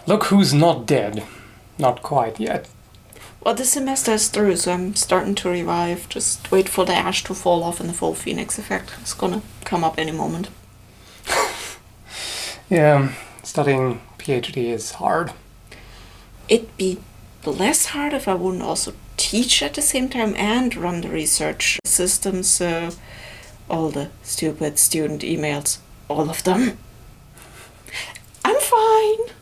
Look who's not dead. Not quite yet. Well, the semester is through, so I'm starting to revive. Just wait for the ash to fall off and the full phoenix effect. It's gonna come up any moment. Yeah, studying PhD is hard. It'd be less hard if I wouldn't also teach at the same time and run the research systems, all the stupid student emails, all of them. I'm fine.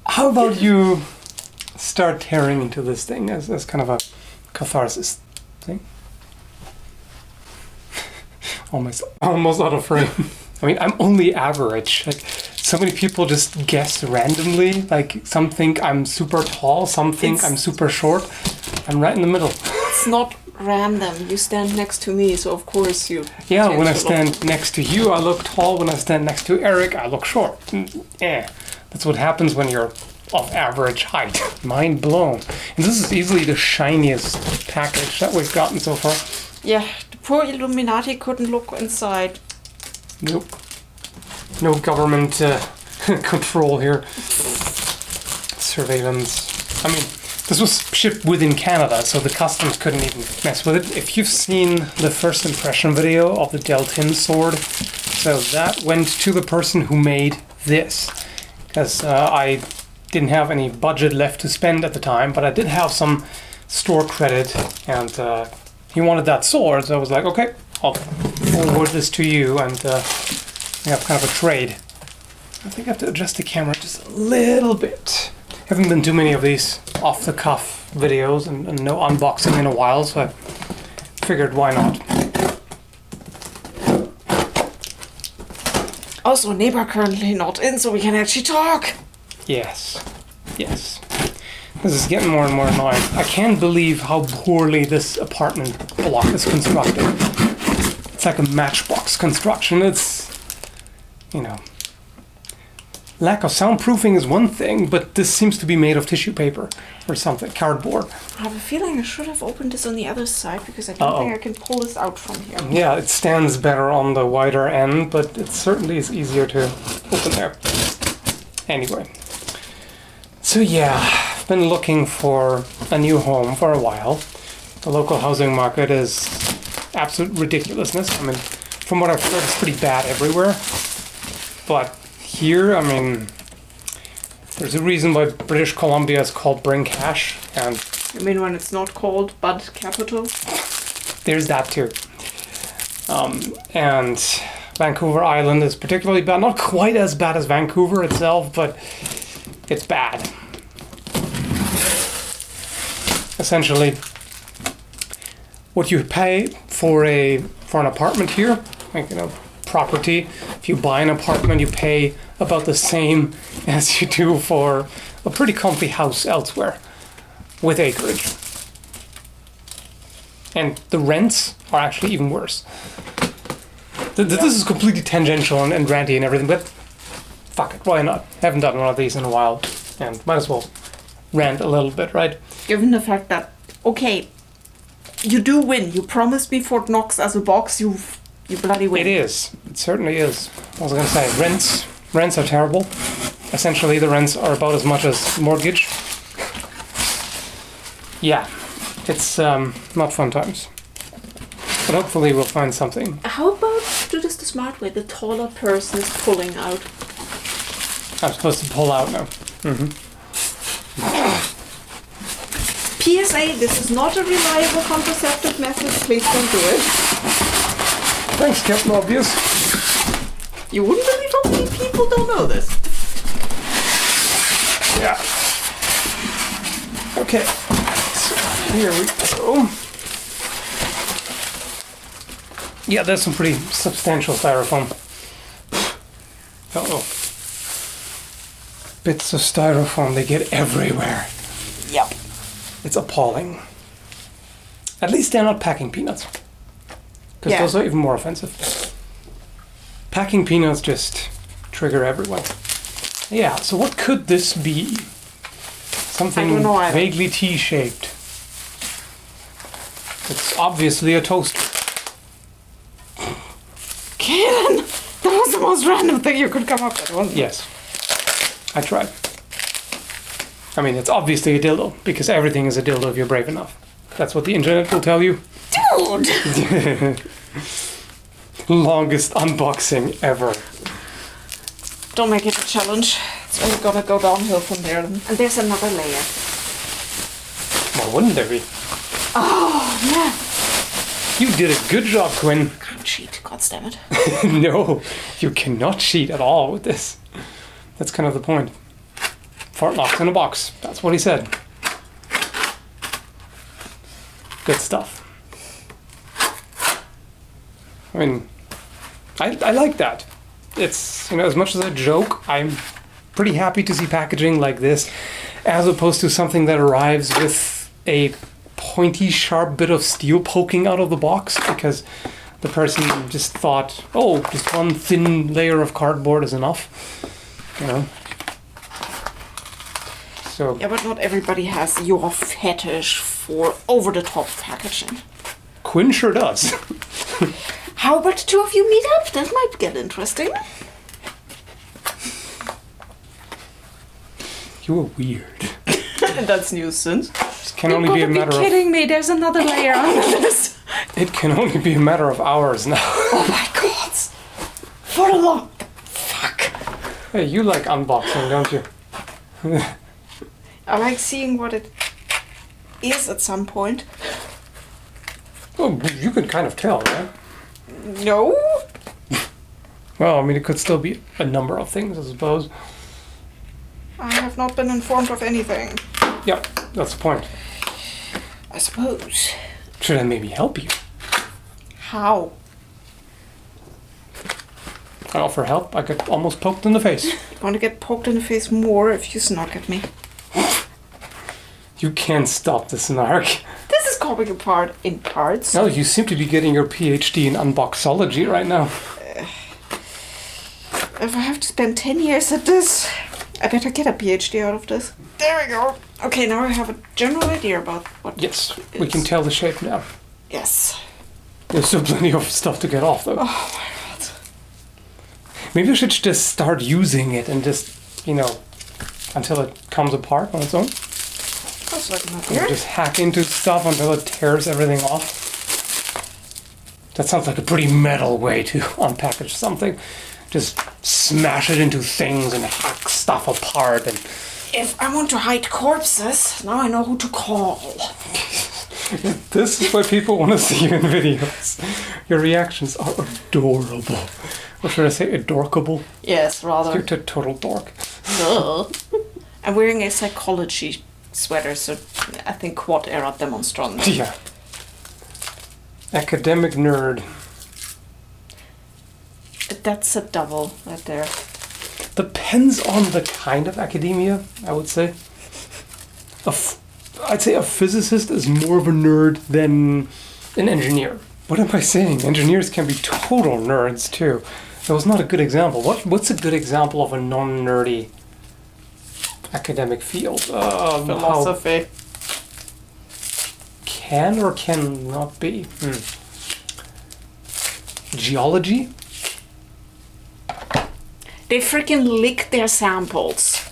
How about you start tearing into this thing as kind of a catharsis thing? Almost out of frame. I mean, I'm only average. Like, so many people just guess randomly. Like, some think I'm super tall, some think I'm super short. I'm right in the middle. It's not random. You stand next to me, so of course you... Yeah, when I stand next to you, I look tall. When I stand next to Eric, I look short. That's what happens when you're of average height. Mind blown. And this is easily the shiniest package that we've gotten so far. Yeah, the poor Illuminati couldn't look inside. Nope. No government control here. Surveillance. I mean, this was shipped within Canada, so the customs couldn't even mess with it. If you've seen the first impression video of the Deltin sword, so that went to the person who made this. Because I didn't have any budget left to spend at the time, but I did have some store credit, and he wanted that sword, so I was like, okay, I'll forward this to you, and we have kind of a trade. I think I have to adjust the camera just a little bit. Haven't been too many of these off-the-cuff videos and no unboxing in a while, so I figured why not. Also, neighbor currently not in, so we can actually talk. Yes. Yes. This is getting more and more annoying. I can't believe how poorly this apartment block is constructed. It's like a matchbox construction. It's, you know, lack of soundproofing is one thing, but this seems to be made of tissue paper or something, cardboard. I have a feeling I should have opened this on the other side because I don't think I can pull this out from here. Yeah, it stands better on the wider end, but it certainly is easier to open there. Anyway. So yeah, I've been looking for a new home for a while. The local housing market is absolute ridiculousness. I mean, from what I've heard, it's pretty bad everywhere. But here, I mean, there's a reason why British Columbia is called Bring Cash, and... You mean when it's not called Bud Capital? There's that too. And Vancouver Island is particularly bad. Not quite as bad as Vancouver itself, but it's bad. Essentially, what you pay for an apartment here, like, you know, property. If you buy an apartment, you pay about the same as you do for a pretty comfy house elsewhere with acreage. And the rents are actually even worse. This is completely tangential and ranty and everything, but fuck it, why not? Haven't done one of these in a while, and might as well rant a little bit, right? Given the fact that, okay, you do win. You promised me Fort Knox as a box, you bloody win. It is. It certainly is. I was going to say, rents are terrible. Essentially, the rents are about as much as mortgage. Yeah, it's not fun times. But hopefully we'll find something. How about do this the smart way? The taller person is pulling out. I'm supposed to pull out now. PSA, this is not a reliable contraceptive method. Please don't do it. Thanks, Captain Obvious. You wouldn't believe how many people don't know this. Yeah. Okay. So here we go. Yeah, there's some pretty substantial styrofoam. Uh-oh. Bits of styrofoam, they get everywhere. Yep. It's appalling. At least they're not packing peanuts. Because those are even more offensive. Packing peanuts just trigger everyone. Yeah, so what could this be? Something I don't know either. Vaguely T-shaped. It's obviously a toaster. Ken, that was the most random thing you could come up with, wasn't it? Yes. I tried. I mean, it's obviously a dildo, because everything is a dildo if you're brave enough. That's what the internet will tell you. Dude! Longest unboxing ever. Don't make it a challenge. It's only gonna go downhill from there. And there's another layer. Why wouldn't there be? Oh, yeah. You did a good job, Quinn. Can't cheat, goddammit. No, you cannot cheat at all with this. That's kind of the point. Fart knocks in a box. That's what he said. Good stuff. I mean, I like that. It's, you know, as much as a joke, I'm pretty happy to see packaging like this, as opposed to something that arrives with a pointy, sharp bit of steel poking out of the box, because the person just thought, oh, just one thin layer of cardboard is enough, you know. So Yeah, but not everybody has your fetish for over-the-top packaging. Quinn sure does. How about the two of you meet up? That might get interesting. You are weird. That's nuisance. This can only be a matter of. kidding me, there's another layer under this. It can only be a matter of hours now. Oh my god. For a long... Fuck. Hey, you like unboxing, don't you? I like seeing what it is at some point. Well, you can kind of tell, right? No? Well, I mean, it could still be a number of things, I suppose. I have not been informed of anything. Yeah, that's the point. I suppose. Should I maybe help you? How? I offer help. I get almost poked in the face. I'm gonna get poked in the face more if you snark at me. You can't stop the snark. This is coming apart in parts. No, you seem to be getting your PhD in unboxology right now. If I have to spend 10 years at this, I better get a PhD out of this. There we go. Okay, now I have a general idea about what Yes, it we can is. tell the shape now. Yes. There's still plenty of stuff to get off, though. Oh my god. Maybe I should just start using it and just, you know, until it comes apart on its own. That's like not And here. just hack into stuff until it tears everything off. That sounds like a pretty metal way to unpackage something. Just smash it into things and hack stuff apart. And If I want to hide corpses, now I know who to call. this is what people want to see you in videos. Your reactions are adorable. Or should I say adorkable? Yes, You're rather. a total dork. I'm wearing a psychology sweater, so I think quad era demonstrant. Yeah. Academic nerd. That's a double right there. Depends on the kind of academia, I would say. I'd say a physicist is more of a nerd than an engineer. What am I saying? Engineers can be total nerds too. That was not a good example. What's a good example of a non-nerdy academic field? Philosophy. Can or cannot be? Geology? They freaking lick their samples.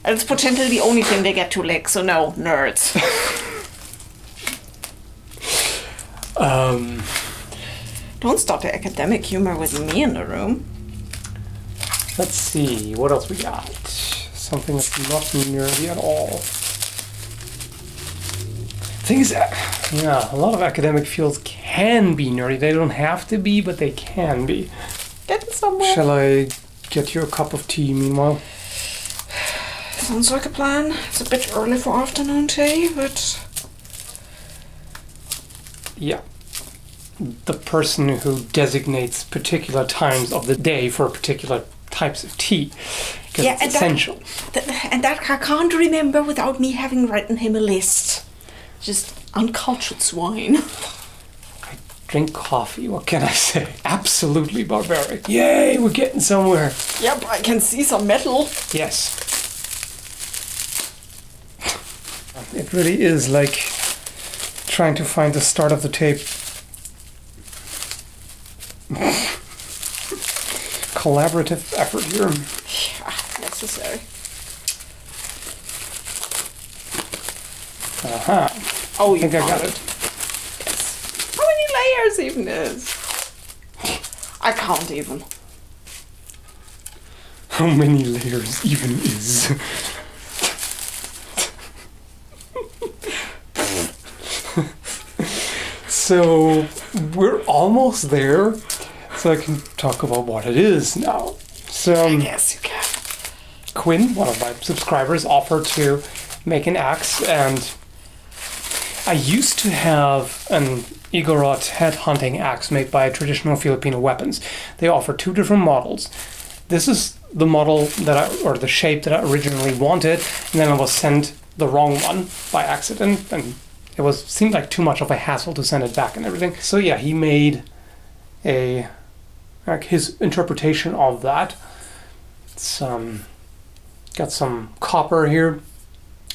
And it's potentially the only thing they get to lick, so no, nerds. Don't start the academic humor with me in the room. Let's see, what else we got? Something that's not nerdy at all. Thing is, yeah, a lot of academic fields can be nerdy. They don't have to be, but they can be. Getting somewhere. Shall I get you a cup of tea meanwhile? Sounds like a plan. It's a bit early for afternoon tea, but... Yeah. The person who designates particular times of the day for particular types of tea. Because Yeah, it's and essential. and that I can't remember without me having written him a list. Just uncultured swine. Drink coffee, what can I say? Absolutely barbaric. Yay, we're getting somewhere. Yep, I can see some metal. Yes. It really is like trying to find the start of the tape. Collaborative effort here. Yeah. necessary. Aha. Oh, I think I got it. Yes. How many layers even is? I can't even. How many layers even is? So we're almost there, so I can talk about what it is now. So Yes, you can. Quinn, one of my subscribers, offered to make an axe, and I used to have an Igorot headhunting axe made by Traditional Filipino Weapons. They offer 2 different models. This is the model or the shape that I originally wanted, and then I was sent the wrong one by accident, and it seemed like too much of a hassle to send it back and everything. So yeah, he made his interpretation of that. It's got some copper here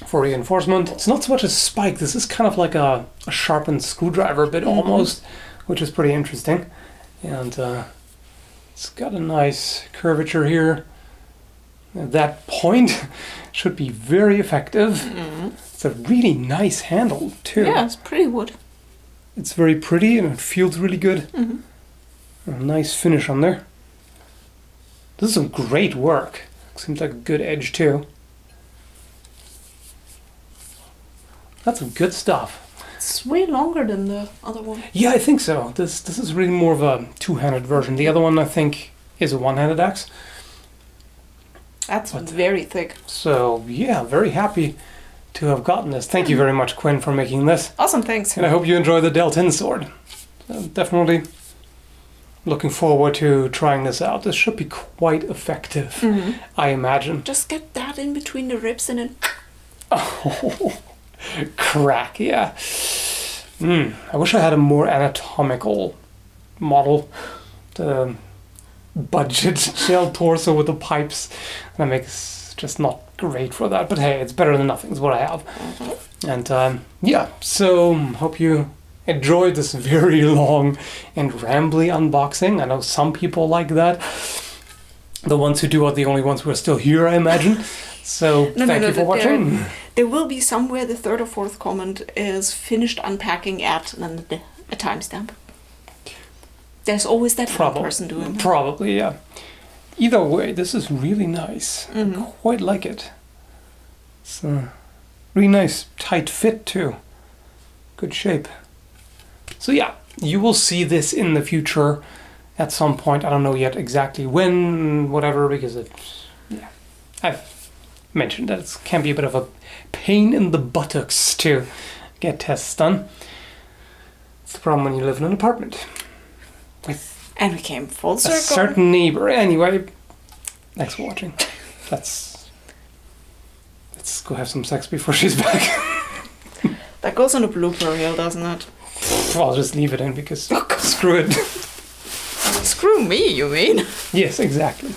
for reinforcement. It's not so much a spike. This is kind of like a sharpened screwdriver bit almost, which is pretty interesting. And it's got a nice curvature here. That point should be very effective. It's a really nice handle too. Yeah, it's pretty wood. It's very pretty and it feels really good. A nice finish on there. This is some great work. Seems like a good edge too. That's some good stuff. It's way longer than the other one. Yeah, I think so. This is really more of a two-handed version. The other one, I think, is a one-handed axe. That's very thick. So, yeah, very happy to have gotten this. Thank you very much, Quinn, for making this. Awesome, thanks. And I hope you enjoy the Deltin sword. Definitely looking forward to trying this out. This should be quite effective, I imagine. Just get that in between the ribs and then... Oh, crack, yeah. I wish I had a more anatomical model. The budget shell torso with the pipes. That makes just not great for that. But hey, it's better than nothing is what I have. And yeah, so hope you enjoyed this very long and rambly unboxing. I know some people like that. The ones who do are the only ones who are still here, I imagine. So thank you for watching. There will be somewhere the third or fourth comment is finished unpacking at and then a timestamp. There's always that one person doing that. Probably, yeah. Either way, this is really nice. I quite like it. It's a really nice tight fit too. Good shape. So yeah, you will see this in the future at some point. I don't know yet exactly when, whatever, because I've mentioned that it can be a bit of a pain in the buttocks to get tests done. It's the problem when you live in an apartment And we came full a circle. certain neighbor. Anyway, thanks for watching. Let's go have some sex before she's back. That goes on a blooper reel, doesn't it? I'll just leave it in because screw it. Screw me, you mean? Yes, exactly.